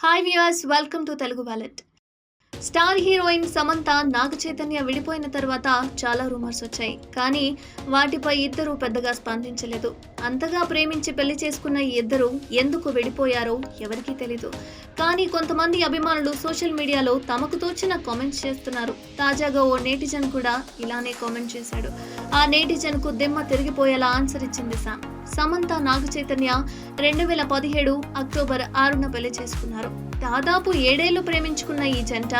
Hi viewers, welcome to Telugu wallet. Star heroine Samantha Naga Chaitanya విడిపోయిన తర్వాత చాలా రూమర్స్ వచ్చాయి. కానీ వాటిపై ఇద్దరు పెద్దగా స్పందించలేదు. అంతగా ప్రేమించి పెళ్లి చేసుకున్న ఈ ఇద్దరు ఎందుకు విడిపోయారో ఎవరికీ తెలీదు. కానీ కొంతమంది అభిమానులు సోషల్ మీడియాలో తమకు తోచిన కామెంట్స్ చేస్తున్నారు. తాజాగా ఓ నేటిజన్ కూడా ఇలానే కామెంట్ చేశాడు. ఆ నేటిజన్ కు దిమ్మ తిరిగిపోయేలా ఆన్సర్ ఇచ్చింది సామ్. సమంత నాగ చైతన్య 2017 అక్టోబర్ 6న పెళ్లి చేసుకున్నారు. దాదాపు 7 ఏళ్లు ప్రేమించుకున్న ఈ జంట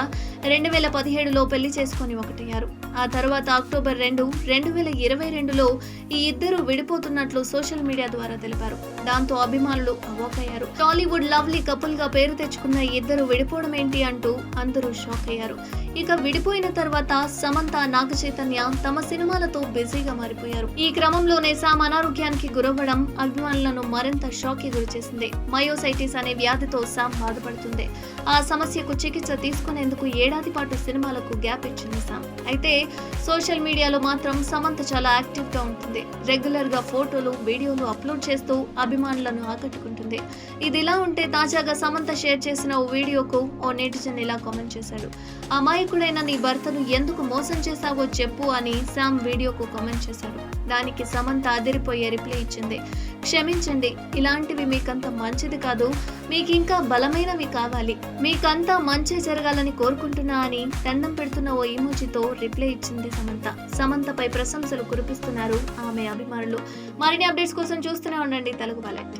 2017లో పెళ్లి చేసుకుని ఒకటయ్యారు. ఆ తర్వాత అక్టోబర్ 2, 2022లో ఈ ఇద్దరు విడిపోతున్నట్లు సోషల్ మీడియా ద్వారా తెలిపారు. దాంతో అభిమానులు అవాక్కయ్యారు. టాలీవుడ్ లవ్లీ కపుల్ గా పేరు తెచ్చుకున్న ఈ ఇద్దరు విడిపోవడం ఏంటి అంటూ అందరూ షాక్ అయ్యారు. ఇక విడిపోయిన తర్వాత సమంత నాగ చైతన్య తమ సినిమాలతో బిజీగా మారిపోయారు. ఈ క్రమంలోనే సామ్ అనారోగ్యానికి గురవ్వడం అభిమానులను మరింత షాక్ కి గురిచేసింది. మయోసైటిస్ అనే వ్యాధితో సామ్ బాధపడుతుంది. ఆ సమస్యకు చికిత్స తీసుకునేందుకు ఏడాది పాటు సినిమాలకు గ్యాప్ ఇచ్చింది సామ్. అయితే సోషల్ మీడియాలో మాత్రం సమంత చాలా యాక్టివ్ గా ఉంటుంది. రెగ్యులర్ గా ఫోటోలు, వీడియోలు అప్లోడ్ చేస్తూ అభిమానులను ఆకట్టుకుంటుంది. ఇదిలా ఉంటే తాజాగా సమంత షేర్ చేసిన ఓ వీడియోకు ఓ నెటిజన్ ఇలా కామెంట్ చేశాడు. అమాయకుడైన నీ భర్తను ఎందుకు మోసం చేశావో చెప్పు అని సామ్ వీడియోకు కామెంట్ చేశాడు. దానికి సమంత అదిరిపోయే రిప్లై ఇచ్చింది. క్షమించండి, ఇలాంటివి మీకంత మంచిది కాదు, మీకింకా బలమైనవి కావాలి, మీకంతా మంచి జరగాలని కోరుకుంటున్నా అని దండం పెడుతున్న ఓ ఇమోజితో రిప్లై ఇచ్చింది సమంత. సమంతపై ప్రశంసలు కురిపిస్తున్నారు ఆమె అభిమానులు. మరిన్ని అప్డేట్స్ కోసం చూస్తూనే ఉండండి తెలుగు వాలెట్.